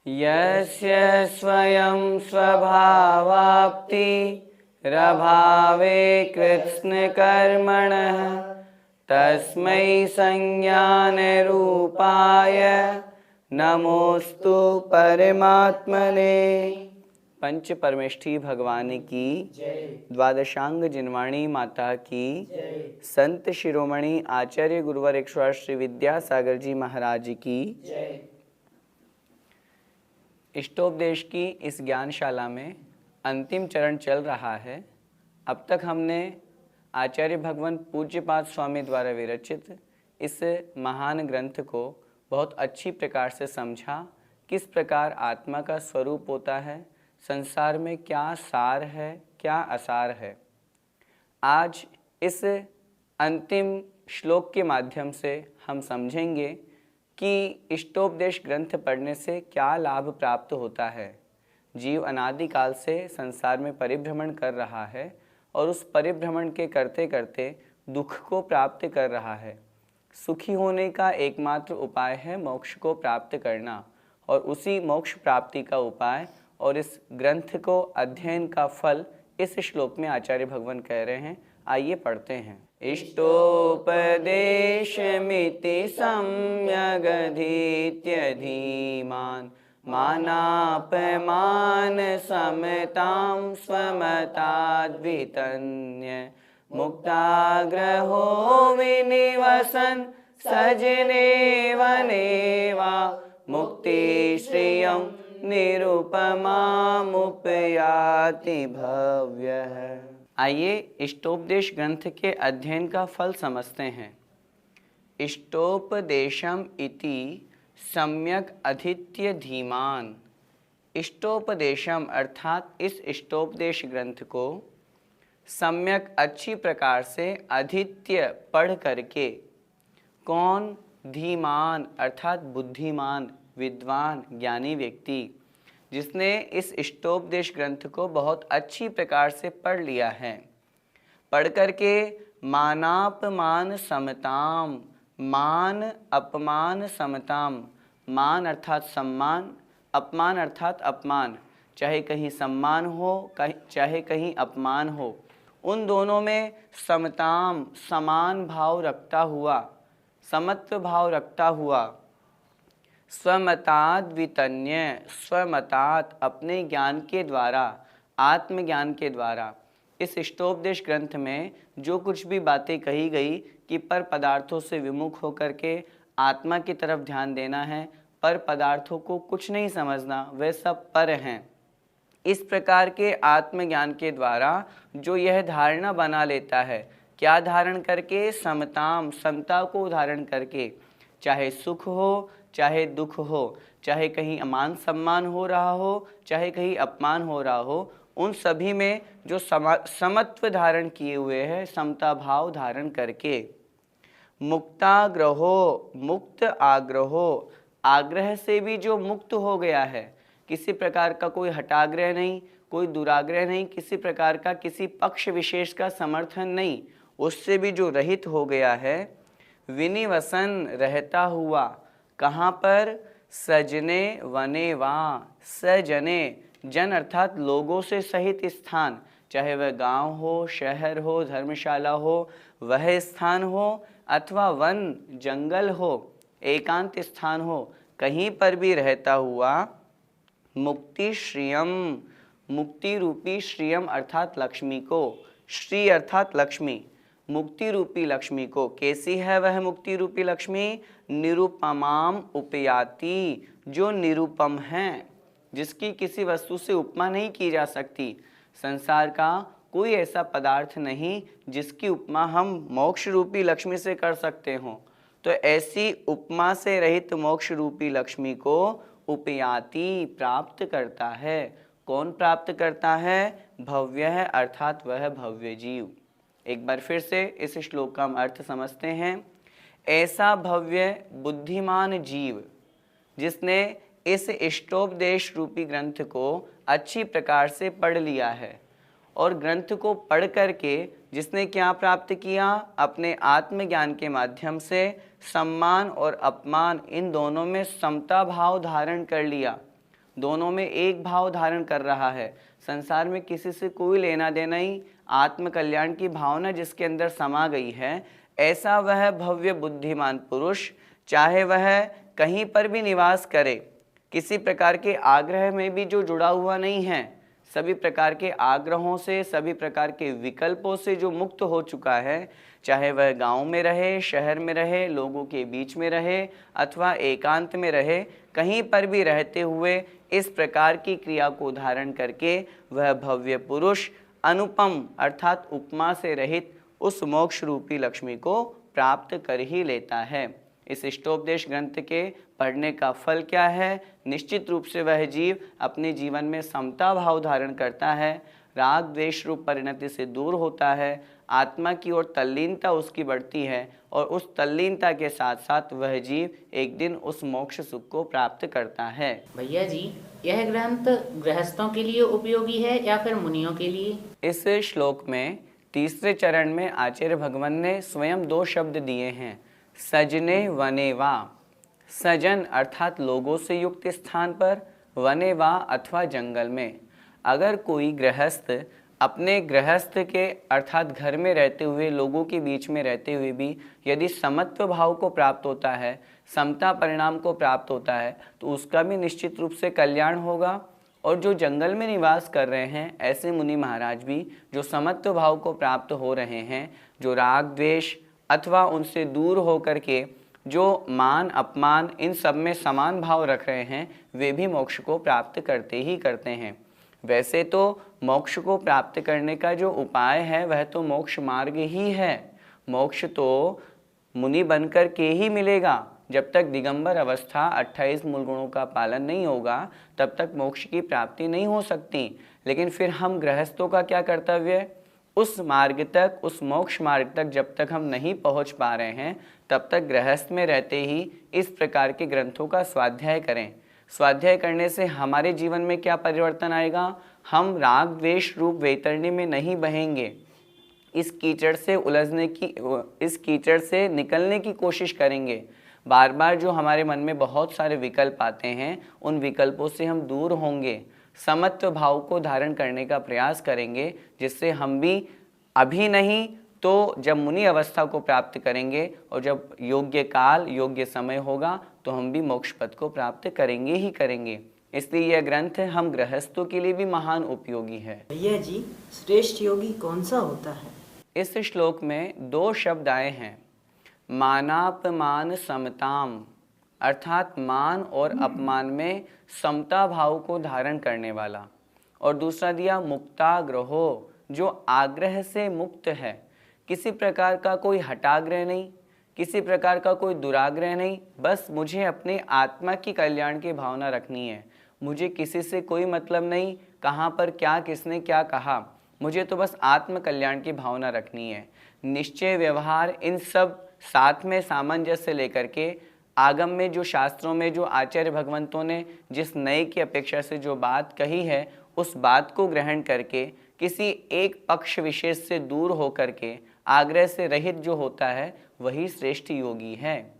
यस्य स्वयं स्वभावाप्तिरभावे कृत्स्नकर्मणः तस्मै संज्ञानरूपाय नमोस्तु परमात्मने। पंच परमेष्ठी भगवान की द्वादशांग जिनवाणी माता की संत शिरोमणि आचार्य गुरुवर 108 श्री विद्यासागर जी महाराज की इष्टोपदेश की इस ज्ञानशाला में अंतिम चरण चल रहा है। अब तक हमने आचार्य भगवान पूज्यपाद स्वामी द्वारा विरचित इस महान ग्रंथ को बहुत अच्छी प्रकार से समझा। किस प्रकार आत्मा का स्वरूप होता है, संसार में क्या सार है, क्या असार है। आज इस अंतिम श्लोक के माध्यम से हम समझेंगे कि इष्टोपदेश ग्रंथ पढ़ने से क्या लाभ प्राप्त होता है। जीव अनादिकाल से संसार में परिभ्रमण कर रहा है और उस परिभ्रमण के करते करते दुख को प्राप्त कर रहा है। सुखी होने का एकमात्र उपाय है मोक्ष को प्राप्त करना, और उसी मोक्ष प्राप्ति का उपाय और इस ग्रंथ को अध्ययन का फल इस श्लोक में आचार्य भगवान कह रहे हैं। आइए पढ़ते हैं। इष्टोपदेशमिति सम्यगधीत्य धीमान् मानापमान समतां स्वमताद्वितन्य मुक्ताग्रहो विनिवसन् सजने वनेवा मुक्तिश्रियं निरुपमामुपयाति भव्यः। आइए इष्टोपदेश ग्रंथ के अध्ययन का फल समझते हैं। इष्टोपदेशम इति सम्यक अधीत्य धीमान। इष्टोपदेशम अर्थात इस इष्टोपदेश ग्रंथ को सम्यक अच्छी प्रकार से अधीत्य पढ़ करके, कौन? धीमान अर्थात बुद्धिमान, विद्वान, ज्ञानी व्यक्ति, जिसने इस इष्टोपदेश ग्रंथ को बहुत अच्छी प्रकार से पढ़ लिया है। पढ़ करके मानापमान समताम, मान अपमान समताम, मान अर्थात सम्मान, अपमान अर्थात अपमान, चाहे कहीं सम्मान हो चाहे कहीं अपमान हो, उन दोनों में समताम समान भाव रखता हुआ, समत्व भाव रखता हुआ, स्वमताद् वितन्य, स्वमतात अपने ज्ञान के द्वारा, आत्मज्ञान के द्वारा। इस इष्टोपदेश ग्रंथ में जो कुछ भी बातें कही गई कि पर पदार्थों से विमुख होकर के आत्मा की तरफ ध्यान देना है, पर पदार्थों को कुछ नहीं समझना, वे सब पर हैं। इस प्रकार के आत्मज्ञान के द्वारा जो यह धारणा बना लेता है, क्या धारण करके? समताम, समता को धारण करके, चाहे सुख हो चाहे दुख हो, चाहे कहीं मान सम्मान हो रहा हो चाहे कहीं अपमान हो रहा हो, उन सभी में जो समत्व धारण किए हुए हैं, समता भाव धारण करके। मुक्ताग्रहो, मुक्त आग्रहो, आग्रह से भी जो मुक्त हो गया है, किसी प्रकार का कोई हटाग्रह नहीं, कोई दुराग्रह नहीं, किसी प्रकार का किसी पक्ष विशेष का समर्थन नहीं, उससे भी जो रहित हो गया है। विनिवसन रहता हुआ, कहाँ पर? सजने वने वा, सजने जन अर्थात लोगों से सहित स्थान, चाहे वह गांव हो, शहर हो, धर्मशाला हो, वह स्थान हो, अथवा वन जंगल हो, एकांत स्थान हो, कहीं पर भी रहता हुआ मुक्ति श्रियम, मुक्ति रूपी श्रियम अर्थात लक्ष्मी को, श्री अर्थात लक्ष्मी, मुक्ति रूपी लक्ष्मी को। कैसी है वह मुक्ति रूपी लक्ष्मी? निरुपमाम उपयाति, जो निरुपम है, जिसकी किसी वस्तु से उपमा नहीं की जा सकती। संसार का कोई ऐसा पदार्थ नहीं जिसकी उपमा हम मोक्ष रूपी लक्ष्मी से कर सकते हों। तो ऐसी उपमा से रहित मोक्ष रूपी लक्ष्मी को उपयाति प्राप्त करता है। कौन प्राप्त करता है? भव्य है, अर्थात वह भव्य जीव। एक बार फिर से इस श्लोक का हम अर्थ समझते हैं। ऐसा भव्य बुद्धिमान जीव जिसने इस इष्टोपदेश रूपी ग्रंथ को अच्छी प्रकार से पढ़ लिया है और ग्रंथ को पढ़ करके जिसने क्या प्राप्त किया? अपने आत्मज्ञान के माध्यम से सम्मान और अपमान इन दोनों में समता भाव धारण कर लिया, दोनों में एक भाव धारण कर रहा है। संसार में किसी से कोई लेना देना ही, आत्म कल्याण की भावना जिसके अंदर समा गई है, ऐसा वह भव्य बुद्धिमान पुरुष चाहे वह कहीं पर भी निवास करे, किसी प्रकार के आग्रह में भी जो जुड़ा हुआ नहीं है, सभी प्रकार के आग्रहों से, सभी प्रकार के विकल्पों से जो मुक्त हो चुका है, चाहे वह गांव में रहे, शहर में रहे, लोगों के बीच में रहे अथवा एकांत में रहे, कहीं पर भी रहते हुए इस प्रकार की क्रिया को धारण करके वह भव्य पुरुष अनुपम अर्थात उपमा से रहित उस मोक्ष रूपी लक्ष्मी को प्राप्त कर ही लेता है। इस इष्टोपदेश ग्रंथ के पढ़ने का फल क्या है? निश्चित रूप से वह जीव अपने जीवन में समता भाव धारण करता है, राग द्वेष रूप परिणति से दूर होता है, आत्मा की ओर तल्लीनता उसकी बढ़ती है और उस तल्लीनता के साथ साथ वह जीव एक दिन उस मोक्ष सुख को प्राप्त करता है। भैया जी, यह ग्रंथ गृहस्थों के लिए उपयोगी है या फिर मुनियों के लिए? इस श्लोक में तीसरे चरण में आचार्य भगवान ने स्वयं दो शब्द दिए हैं, सजने वने वा। सजन अर्थात लोगों से युक्त स्थान पर, वने वा अथवा जंगल में। अगर कोई गृहस्थ अपने गृहस्थ के अर्थात घर में रहते हुए, लोगों के बीच में रहते हुए भी यदि समत्व भाव को प्राप्त होता है, समता परिणाम को प्राप्त होता है, तो उसका भी निश्चित रूप से कल्याण होगा। और जो जंगल में निवास कर रहे हैं ऐसे मुनि महाराज भी जो समत्व भाव को प्राप्त हो रहे हैं, जो राग द्वेष अथवा उनसे दूर होकर के जो मान अपमान इन सब में समान भाव रख रहे हैं, वे भी मोक्ष को प्राप्त करते ही करते हैं। वैसे तो मोक्ष को प्राप्त करने का जो उपाय है वह तो मोक्ष मार्ग ही है। मोक्ष तो मुनि बनकर के ही मिलेगा। जब तक दिगंबर अवस्था 28 मूल गुणों का पालन नहीं होगा तब तक मोक्ष की प्राप्ति नहीं हो सकती। लेकिन फिर हम गृहस्थों का क्या कर्तव्य है? उस मार्ग तक, उस मोक्ष मार्ग तक जब तक हम नहीं पहुंच पा रहे हैं तब तक गृहस्थ में रहते ही इस प्रकार के ग्रंथों का स्वाध्याय करें। स्वाध्याय करने से हमारे जीवन में क्या परिवर्तन आएगा? हम राग द्वेष रूप वैतरणी में नहीं बहेंगे। इस कीचड़ से उलझने की, इस कीचड़ से निकलने की कोशिश करेंगे। बार बार जो हमारे मन में बहुत सारे विकल्प आते हैं उन विकल्पों से हम दूर होंगे, समत्व भाव को धारण करने का प्रयास करेंगे, जिससे हम भी अभी नहीं तो जब मुनि अवस्था को प्राप्त करेंगे और जब योग्य काल योग्य समय होगा तो हम भी मोक्ष पद को प्राप्त करेंगे ही करेंगे। इसलिए यह ग्रंथ हम गृहस्थों के लिए भी महान उपयोगी है। भैया जी, श्रेष्ठ योगी कौन सा होता है? इस श्लोक में दो शब्द आए हैं, मानापमान समताम, अर्थात मान और अपमान में समता भाव को धारण करने वाला, और दूसरा दिया मुक्ताग्रहो, जो आग्रह से मुक्त है, किसी प्रकार का कोई हटाग्रह नहीं, किसी प्रकार का कोई दुराग्रह नहीं, बस मुझे अपने आत्मा की कल्याण की भावना रखनी है। मुझे किसी से कोई मतलब नहीं, कहाँ पर क्या किसने क्या कहा, मुझे तो बस आत्म कल्याण की भावना रखनी है। निश्चय व्यवहार इन सब साथ में सामंजस्य लेकर के आगम में जो शास्त्रों में जो आचार्य भगवंतों ने जिस नए की अपेक्षा से जो बात कही है उस बात को ग्रहण करके किसी एक पक्ष विशेष से दूर होकर के आग्रह से रहित जो होता है वही श्रेष्ठ योगी है।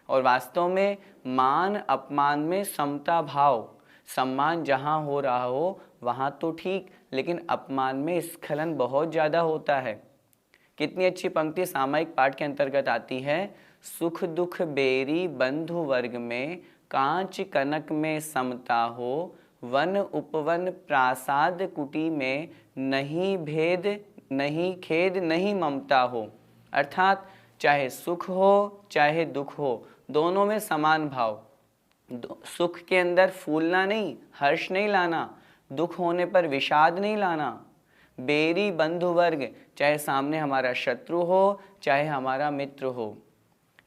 और वास्तव में मान अपमान में समता भाव, सम्मान जहाँ हो रहा हो वहाँ तो ठीक, लेकिन अपमान में स्खलन बहुत ज़्यादा होता है। कितनी अच्छी पंक्ति सामायिक पाठ के अंतर्गत आती है, सुख दुख बेरी बंधु वर्ग में, कांच कनक में समता हो, वन उपवन प्रासाद कुटी में, नहीं भेद नहीं खेद नहीं ममता हो। अर्थात चाहे सुख हो चाहे दुख हो, दोनों में समान भाव। सुख के अंदर फूलना नहीं, हर्ष नहीं लाना, दुख होने पर विषाद नहीं लाना। बेरी बंधु वर्ग, चाहे सामने हमारा शत्रु हो चाहे हमारा मित्र हो,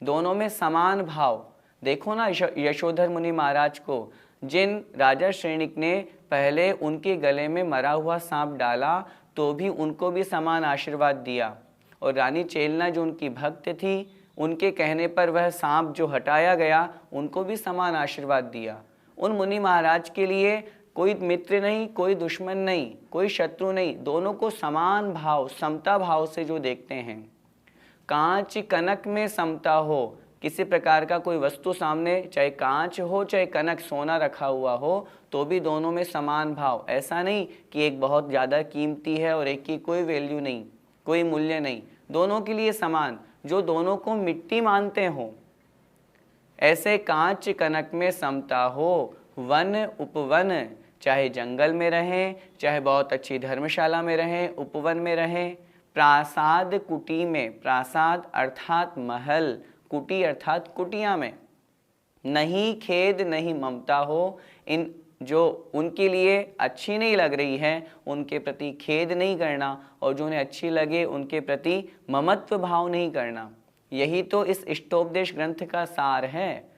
दोनों में समान भाव। देखो ना यशोधर मुनि महाराज को, जिन राजा श्रेणिक ने पहले उनके गले में मरा हुआ सांप डाला तो भी उनको भी समान आशीर्वाद दिया, और रानी चेलना जो उनकी भक्त थी, उनके कहने पर वह सांप जो हटाया गया उनको भी समान आशीर्वाद दिया। उन मुनि महाराज के लिए कोई मित्र नहीं, कोई दुश्मन नहीं, कोई शत्रु नहीं, दोनों को समान भाव, समता भाव से जो देखते हैं। कांच कनक में समता हो, किसी प्रकार का कोई वस्तु सामने, चाहे कांच हो चाहे कनक सोना रखा हुआ हो, तो भी दोनों में समान भाव। ऐसा नहीं कि एक बहुत ज़्यादा कीमती है और एक की कोई वैल्यू नहीं, कोई मूल्य नहीं, दोनों के लिए समान, जो दोनों को मिट्टी मानते हो। ऐसे कांच कनक में समता हो, वन उपवन, चाहे जंगल में रहें, चाहे बहुत अच्छी धर्मशाला में रहें, उपवन में रहें, प्रासाद कुटी में, प्रासाद अर्थात महल, कुटी अर्थात कुटिया में, नहीं खेद नहीं ममता हो। इन जो उनके लिए अच्छी नहीं लग रही है उनके प्रति खेद नहीं करना, और जो उन्हें अच्छी लगे उनके प्रति ममत्व भाव नहीं करना। यही तो इस इष्टोपदेश ग्रंथ का सार है।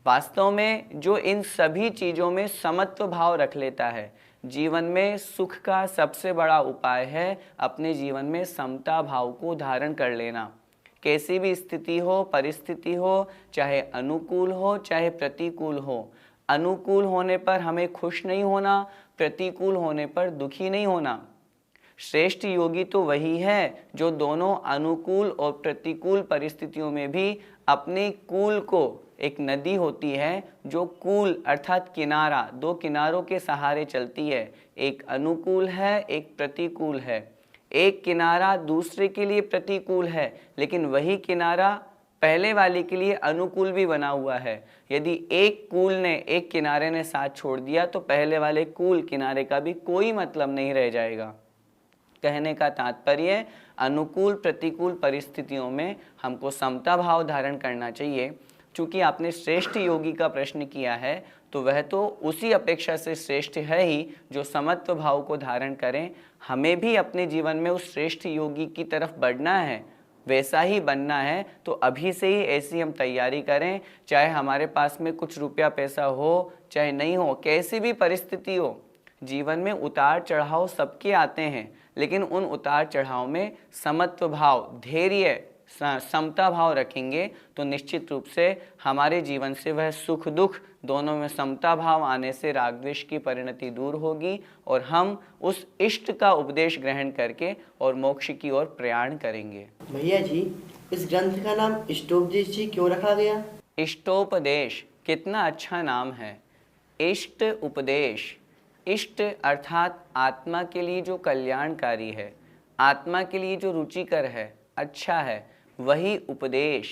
वास्तव में जो इन सभी चीज़ों में समत्व भाव रख लेता है, जीवन में सुख का सबसे बड़ा उपाय है अपने जीवन में समता भाव को धारण कर लेना। कैसी भी स्थिति हो, परिस्थिति हो, चाहे अनुकूल हो चाहे प्रतिकूल हो, अनुकूल होने पर हमें खुश नहीं होना, प्रतिकूल होने पर दुखी नहीं होना। श्रेष्ठ योगी तो वही है जो दोनों अनुकूल और प्रतिकूल परिस्थितियों में भी अपने कूल को, एक नदी होती है जो कूल अर्थात किनारा, दो किनारों के सहारे चलती है, एक अनुकूल है एक प्रतिकूल है। एक किनारा दूसरे के लिए प्रतिकूल है, लेकिन वही किनारा पहले वाले के लिए अनुकूल भी बना हुआ है। यदि एक कूल ने, एक किनारे ने साथ छोड़ दिया तो पहले वाले कूल किनारे का भी कोई मतलब नहीं रह जाएगा। कहने का तात्पर्य, अनुकूल प्रतिकूल परिस्थितियों में हमको समता भाव धारण करना चाहिए। चूँकि आपने श्रेष्ठ योगी का प्रश्न किया है तो वह तो उसी अपेक्षा से श्रेष्ठ है ही जो समत्व भाव को धारण करें। हमें भी अपने जीवन में उस श्रेष्ठ योगी की तरफ बढ़ना है, वैसा ही बनना है, तो अभी से ही ऐसी हम तैयारी करें। चाहे हमारे पास में कुछ रुपया पैसा हो चाहे नहीं हो, कैसी भी परिस्थिति हो, जीवन में उतार चढ़ाव सबके आते हैं, लेकिन उन उतार चढ़ाव में समत्व भाव, धैर्य, समता भाव रखेंगे तो निश्चित रूप से हमारे जीवन से वह सुख दुख दोनों में समता भाव आने से राग द्वेष की परिणति दूर होगी और हम उस इष्ट का उपदेश ग्रहण करके और मोक्ष की ओर प्रयाण करेंगे। भैया जी, इस ग्रंथ का नाम इष्टोपदेश जी क्यों रखा गया? इष्टोपदेश कितना अच्छा नाम है। इष्ट उपदेश, इष्ट अर्थात आत्मा के लिए जो कल्याणकारी है, आत्मा के लिए जो रुचिकर है, अच्छा है, वही उपदेश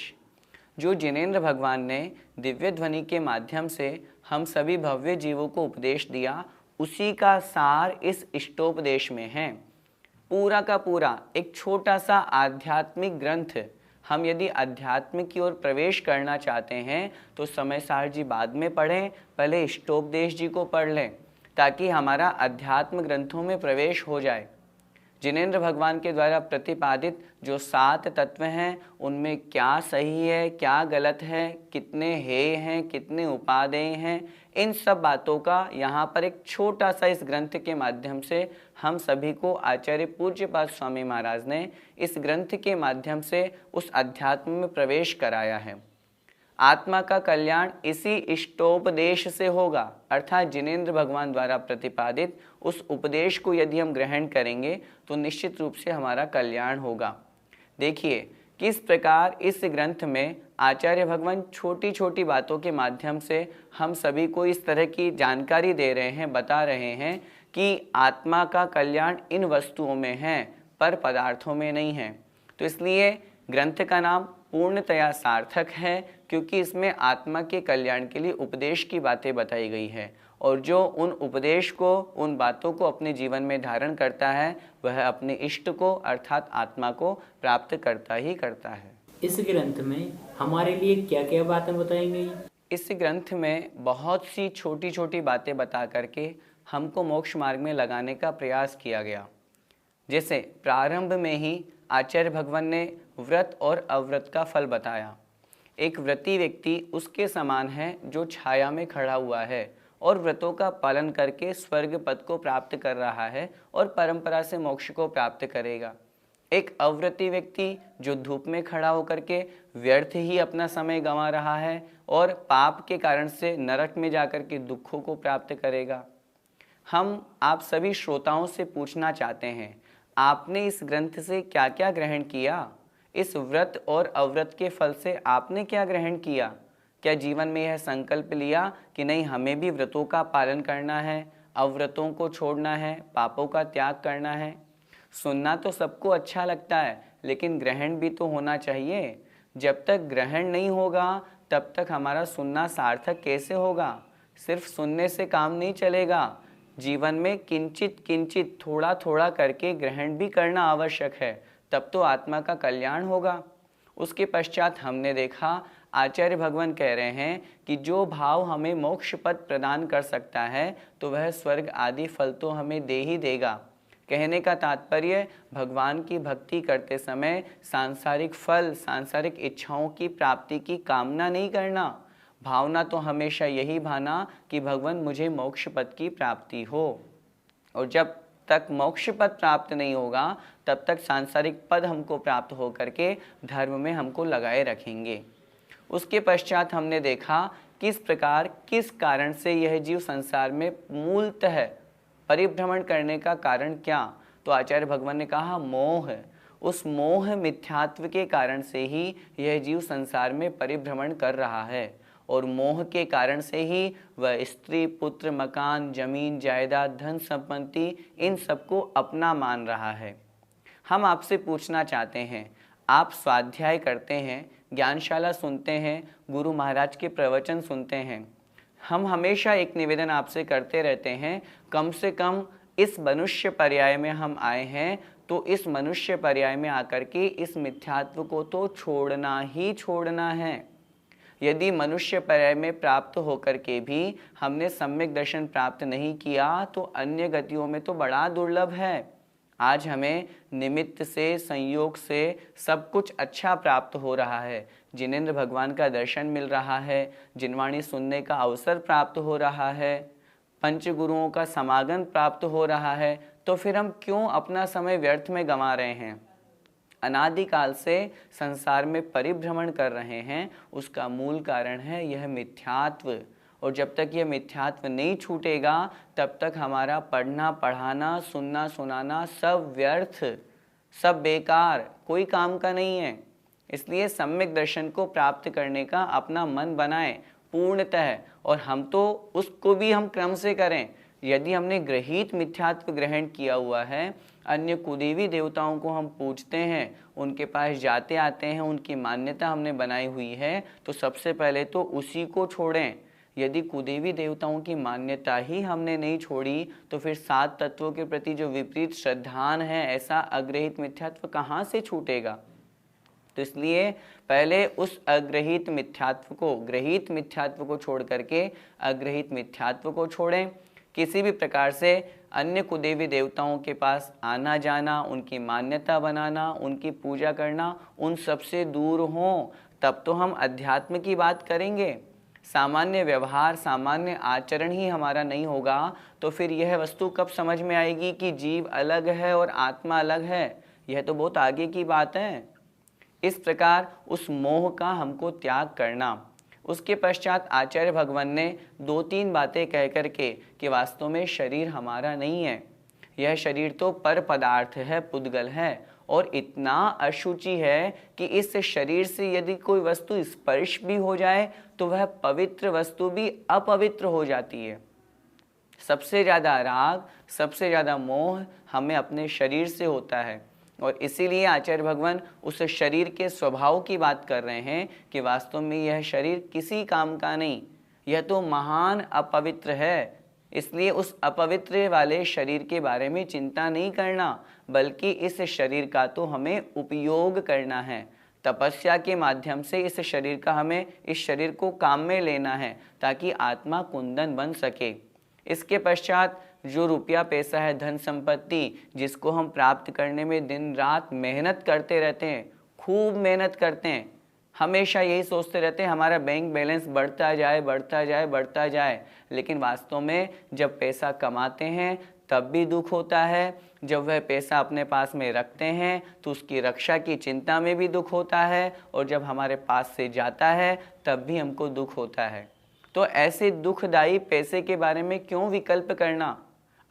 जो जिनेंद्र भगवान ने दिव्य ध्वनि के माध्यम से हम सभी भव्य जीवों को उपदेश दिया, उसी का सार इस इष्टोपदेश में है। पूरा का पूरा एक छोटा सा आध्यात्मिक ग्रंथ। हम यदि अध्यात्म की ओर प्रवेश करना चाहते हैं तो समय सार जी बाद में पढ़ें, पहले इष्टोपदेश जी को पढ़ लें ताकि हमारा अध्यात्म ग्रंथों में प्रवेश हो जाए। जिनेंद्र भगवान के द्वारा प्रतिपादित जो 7 तत्व हैं उनमें क्या सही है क्या गलत है, कितने हेय हैं कितने उपादेय हैं, इन सब बातों का यहाँ पर एक छोटा सा इस ग्रंथ के माध्यम से हम सभी को आचार्य पूज्यपाद स्वामी महाराज ने इस ग्रंथ के माध्यम से उस अध्यात्म में प्रवेश कराया है। आत्मा का कल्याण इसी इष्टोपदेश से होगा, अर्थात जिनेंद्र भगवान द्वारा प्रतिपादित उस उपदेश को यदि हम ग्रहण करेंगे तो निश्चित रूप से हमारा कल्याण होगा। देखिए किस प्रकार इस ग्रंथ में आचार्य भगवान छोटी छोटी बातों के माध्यम से हम सभी को इस तरह की जानकारी दे रहे हैं, बता रहे हैं कि आत्मा का कल्याण इन वस्तुओं में है पर पदार्थों में नहीं है। तो इसलिए ग्रंथ का नाम पूर्णतया सार्थक है, क्योंकि इसमें आत्मा के कल्याण के लिए उपदेश की बातें बताई गई है और जो उन उपदेश को, उन बातों को अपने जीवन में धारण करता है वह अपने इष्ट को अर्थात आत्मा को प्राप्त करता ही करता है। इस ग्रंथ में हमारे लिए क्या क्या बातें बताई गई? इस ग्रंथ में बहुत सी छोटी छोटी बातें बता करके हमको मोक्ष मार्ग में लगाने का प्रयास किया गया। जैसे प्रारंभ में ही आचार्य भगवान ने व्रत और अव्रत का फल बताया। एक व्रती व्यक्ति उसके समान है जो छाया में खड़ा हुआ है और व्रतों का पालन करके स्वर्ग पद को प्राप्त कर रहा है और परंपरा से मोक्ष को प्राप्त करेगा। एक अव्रती व्यक्ति जो धूप में खड़ा होकर के व्यर्थ ही अपना समय गंवा रहा है और पाप के कारण से नरक में जाकर के दुखों को प्राप्त करेगा। हम आप सभी श्रोताओं से पूछना चाहते हैं, आपने इस ग्रंथ से क्या क्या ग्रहण किया? इस व्रत और अव्रत के फल से आपने क्या ग्रहण किया? क्या जीवन में यह संकल्प लिया कि नहीं, हमें भी व्रतों का पालन करना है, अव्रतों को छोड़ना है, पापों का त्याग करना है? सुनना तो सबको अच्छा लगता है, लेकिन ग्रहण भी तो होना चाहिए। जब तक ग्रहण नहीं होगा तब तक हमारा सुनना सार्थक कैसे होगा? सिर्फ सुनने से काम नहीं चलेगा। जीवन में किंचित किंचित थोड़ा थोड़ा करके ग्रहण भी करना आवश्यक है, तब तो आत्मा का कल्याण होगा। उसके पश्चात हमने देखा, आचार्य भगवान कह रहे हैं कि जो भाव हमें मोक्ष पद प्रदान कर सकता है तो वह स्वर्ग आदि फल तो हमें दे ही देगा। कहने का तात्पर्य, भगवान की भक्ति करते समय सांसारिक फल, सांसारिक इच्छाओं की प्राप्ति की कामना नहीं करना। भावना तो हमेशा यही भाना कि भगवान मुझे मोक्ष पद की प्राप्ति हो। और जब तक मोक्ष पद प्राप्त नहीं होगा तब तक सांसारिक पद हमको प्राप्त हो करके धर्म में हमको लगाए रखेंगे। उसके पश्चात हमने देखा किस प्रकार, किस कारण से यह जीव संसार में मूलतः परिभ्रमण करने का कारण क्या? तो आचार्य भगवान ने कहा, मोह। उस मोह मिथ्यात्व के कारण से ही यह जीव संसार में परिभ्रमण कर रहा है और मोह के कारण से ही वह स्त्री, पुत्र, मकान, जमीन, जायदाद, धन संपत्ति इन सबको अपना मान रहा है। हम आपसे पूछना चाहते हैं, आप स्वाध्याय करते हैं, ज्ञानशाला सुनते हैं, गुरु महाराज के प्रवचन सुनते हैं। हम हमेशा एक निवेदन आपसे करते रहते हैं, कम से कम इस मनुष्य पर्याय में हम आए हैं तो इस मनुष्य पर्याय में आकर के इस मिथ्यात्व को तो छोड़ना ही छोड़ना है। यदि मनुष्य पर्याय में प्राप्त होकर के भी हमने सम्यक दर्शन प्राप्त नहीं किया तो अन्य गतियों में तो बड़ा दुर्लभ है। आज हमें निमित्त से, संयोग से सब कुछ अच्छा प्राप्त हो रहा है। जिनेंद्र भगवान का दर्शन मिल रहा है, जिनवाणी सुनने का अवसर प्राप्त हो रहा है, पंच गुरुओं का समागम प्राप्त हो रहा है, तो फिर हम क्यों अपना समय व्यर्थ में गंवा रहे हैं? अनादिकाल से संसार में परिभ्रमण कर रहे हैं, उसका मूल कारण है यह मिथ्यात्व। और जब तक यह मिथ्यात्व नहीं छूटेगा तब तक हमारा पढ़ना, पढ़ाना, सुनना, सुनाना सब व्यर्थ, सब बेकार, कोई काम का नहीं है। इसलिए सम्यक दर्शन को प्राप्त करने का अपना मन बनाएं पूर्णतः, और हम तो उसको भी हम क्रम से करें। यदि हमने ग्रहित मिथ्यात्व ग्रहण किया हुआ है, अन्य कुदेवी देवताओं को हम पूजते हैं, उनके पास जाते आते हैं, उनकी मान्यता हमने बनाई हुई है, तो सबसे पहले तो उसी को छोड़ें। यदि कुदेवी देवताओं की मान्यता ही हमने नहीं छोड़ी तो फिर 7 तत्वों के प्रति जो विपरीत श्रद्धान है, ऐसा अग्रहित मिथ्यात्व कहाँ से छूटेगा? तो इसलिए पहले उस अग्रहित मिथ्यात्व को, ग्रहित मिथ्यात्व को छोड़ करके अग्रहित मिथ्यात्व को छोड़ें। किसी भी प्रकार से अन्य कुदेवी देवताओं के पास आना जाना, उनकी मान्यता बनाना, उनकी पूजा करना, उन सबसे दूर हों, तब तो हम अध्यात्म की बात करेंगे। सामान्य व्यवहार, सामान्य आचरण ही हमारा नहीं होगा तो फिर यह वस्तु कब समझ में आएगी कि जीव अलग है और आत्मा अलग है? यह तो बहुत आगे की बात है। इस प्रकार उस मोह का हमको त्याग करना। उसके पश्चात आचार्य भगवान ने 2-3 बातें कह करके कि वास्तव में शरीर हमारा नहीं है, यह शरीर तो पर पदार्थ है, पुद्गल है, और इतना अशुचि है कि इस शरीर से यदि कोई वस्तु स्पर्श भी हो जाए तो वह पवित्र वस्तु भी अपवित्र हो जाती है। सबसे ज़्यादा राग, सबसे ज़्यादा मोह हमें अपने शरीर से होता है, और इसीलिए आचार्य भगवान उस शरीर के स्वभाव की बात कर रहे हैं कि वास्तव में यह शरीर किसी काम का नहीं, यह तो महान अपवित्र है। इसलिए उस अपवित्र वाले शरीर के बारे में चिंता नहीं करना, बल्कि इस शरीर का तो हमें उपयोग करना है। तपस्या के माध्यम से इस शरीर का, हमें इस शरीर को काम में लेना है ताकि आत्मा कुंदन बन सके। इसके पश्चात जो रुपया पैसा है, धन संपत्ति, जिसको हम प्राप्त करने में दिन रात मेहनत करते रहते हैं, खूब मेहनत करते हैं, हमेशा यही सोचते रहते हैं हमारा बैंक बैलेंस बढ़ता जाए बढ़ता जाए बढ़ता जाए, लेकिन वास्तव में जब पैसा कमाते हैं तब भी दुख होता है, जब वह पैसा अपने पास में रखते हैं तो उसकी रक्षा की चिंता में भी दुख होता है, और जब हमारे पास से जाता है तब भी हमको दुख होता है। तो ऐसे दुखदायी पैसे के बारे में क्यों विकल्प करना।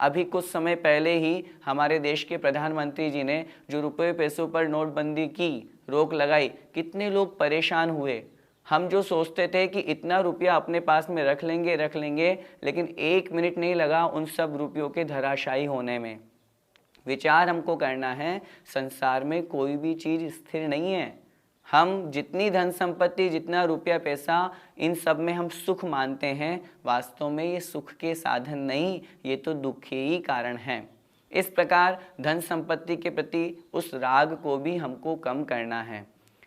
अभी कुछ समय पहले ही हमारे देश के प्रधानमंत्री जी ने जो रुपये पैसों पर नोटबंदी की, रोक लगाई, कितने लोग परेशान हुए। हम जो सोचते थे कि इतना रुपया अपने पास में रख लेंगे, लेकिन 1 मिनट नहीं लगा उन सब रुपयों के धराशायी होने में। विचार हमको करना है, संसार में कोई भी चीज़ स्थिर नहीं है। हम जितनी धन संपत्ति, जितना रुपया पैसा, इन सब में हम सुख मानते हैं, वास्तव में ये सुख के साधन नहीं, ये तो दुख के ही कारण हैं। इस प्रकार धन संपत्ति के प्रति उस राग को भी हमको कम करना है।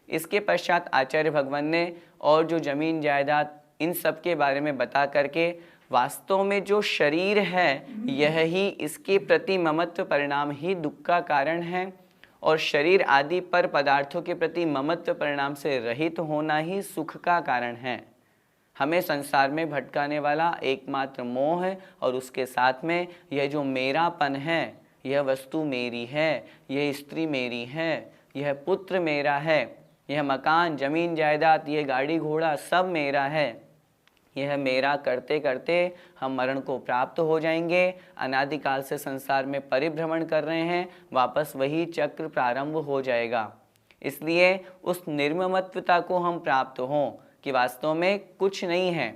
इसके पश्चात आचार्य भगवान ने और जो जमीन जायदाद इन सब के बारे में बता करके वास्तव में जो शरीर है यह ही इसके प्रति ममत्व परिणाम ही दुख का कारण है, और शरीर आदि पर पदार्थों के प्रति ममत्व परिणाम से रहित होना ही सुख का कारण है। हमें संसार में भटकाने वाला एकमात्र मोह है, और उसके साथ में यह जो मेरापन है, यह वस्तु मेरी है, यह स्त्री मेरी है, यह पुत्र मेरा है, यह मकान जमीन जायदाद, यह गाड़ी घोड़ा सब मेरा है, यह मेरा करते करते हम मरण को प्राप्त हो जाएंगे। अनादिकाल से संसार में परिभ्रमण कर रहे हैं, वापस वही चक्र प्रारंभ हो जाएगा। इसलिए उस निर्ममत्वता को हम प्राप्त हों कि वास्तव में कुछ नहीं है।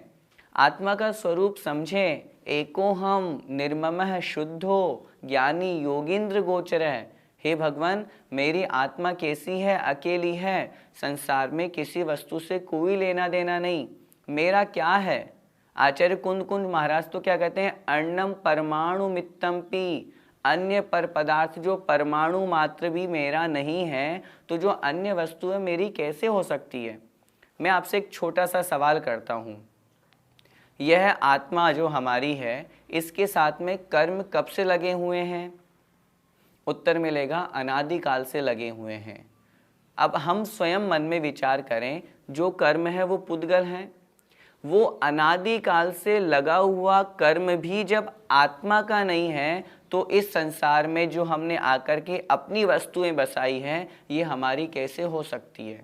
आत्मा का स्वरूप समझें, एको हम निर्ममः शुद्धो ज्ञानी योगींद्र गोचर है। हे भगवान, मेरी आत्मा कैसी है, अकेली है, संसार में किसी वस्तु से कोई लेना देना नहीं, मेरा क्या है। आचार्य कुंद कुंज महाराज तो क्या कहते हैं, अन्नम परमाणु मित्तम पी, अन्य पर पदार्थ जो परमाणु मात्र भी मेरा नहीं है, तो जो अन्य वस्तु है मेरी कैसे हो सकती है। मैं आपसे एक छोटा सा सवाल करता हूँ, यह आत्मा जो हमारी है इसके साथ में कर्म कब से लगे हुए हैं। उत्तर मिलेगा अनादिकाल से लगे हुए हैं। अब हम स्वयं मन में विचार करें, जो कर्म है वो पुद्गल है, वो अनादिकाल से लगा हुआ कर्म भी जब आत्मा का नहीं है, तो इस संसार में जो हमने आकर के अपनी वस्तुएं बसाई हैं, ये हमारी कैसे हो सकती है।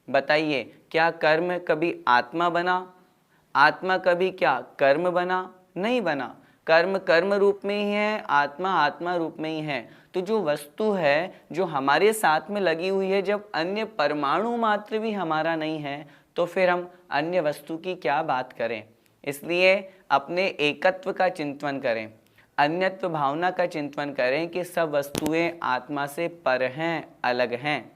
बताइए, क्या कर्म कभी आत्मा बना? आत्मा कभी क्या कर्म बना? नहीं बना। कर्म कर्म रूप में ही है, आत्मा आत्मा रूप में ही है। तो जो वस्तु है जो हमारे साथ में लगी हुई है, जब अन्य परमाणु मात्र भी हमारा नहीं है, तो फिर हम अन्य वस्तु की क्या बात करें। इसलिए अपने एकत्व का चिंतन करें, अन्यत्व भावना का चिंतन करें कि सब वस्तुएं आत्मा से पर हैं, अलग हैं।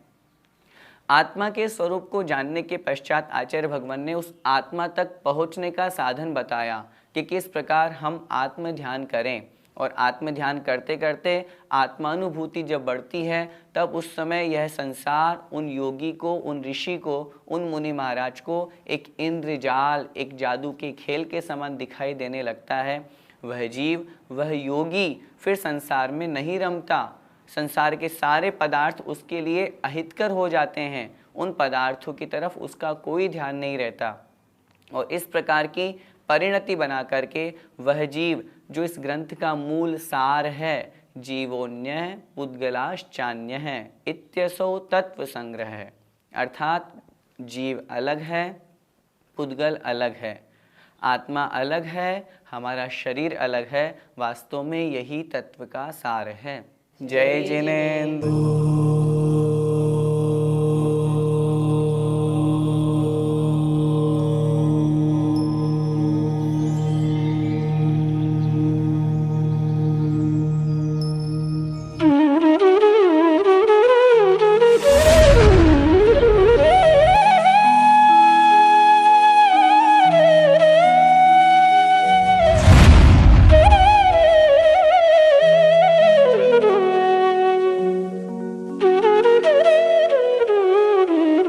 आत्मा के स्वरूप को जानने के पश्चात आचार्य भगवान ने उस आत्मा तक पहुंचने का साधन बताया कि किस प्रकार हम आत्म ध्यान करें, और आत्म ध्यान करते करते आत्मानुभूति जब बढ़ती है, तब उस समय यह संसार उन योगी को, उन ऋषि को, उन मुनि महाराज को एक इंद्रजाल, एक जादू के खेल के समान दिखाई देने लगता है। वह जीव, वह योगी फिर संसार में नहीं रमता। संसार के सारे पदार्थ उसके लिए अहितकर हो जाते हैं, उन पदार्थों की तरफ उसका कोई ध्यान नहीं रहता। और इस प्रकार की परिणति बना करके वह जीव, जो इस ग्रंथ का मूल सार है, जीवोन्य पुद्गलाश्चान्य है इत्यसौ तत्व संग्रह है, अर्थात जीव अलग है, पुद्गल अलग है, आत्मा अलग है, हमारा शरीर अलग है, वास्तव में यही तत्व का सार है। जय जिनेंद्र।